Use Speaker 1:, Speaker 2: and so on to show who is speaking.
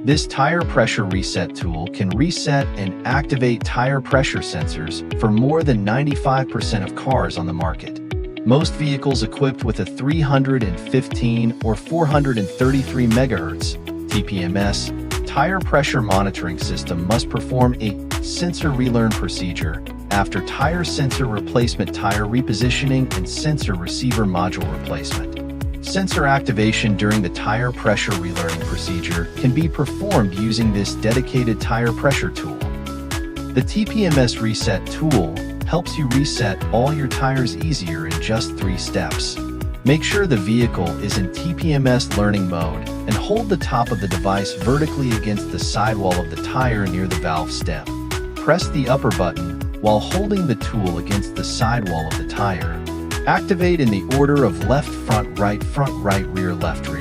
Speaker 1: This tire pressure reset tool can reset and activate tire pressure sensors for more than 95% of cars on the market. Most vehicles equipped with a 315 or 433 MHz TPMS tire pressure monitoring system must perform a sensor relearn procedure after tire sensor replacement, tire repositioning, and sensor receiver module replacement. Sensor activation during the tire pressure relearning procedure can be performed using this dedicated tire pressure tool. The TPMS reset tool helps you reset all your tires easier in just 3 steps. Make sure the vehicle is in TPMS learning mode and hold the top of the device vertically against the sidewall of the tire near the valve stem. Press the upper button while holding the tool against the sidewall of the tire. Activate in the order of left, front, right, rear, left, rear.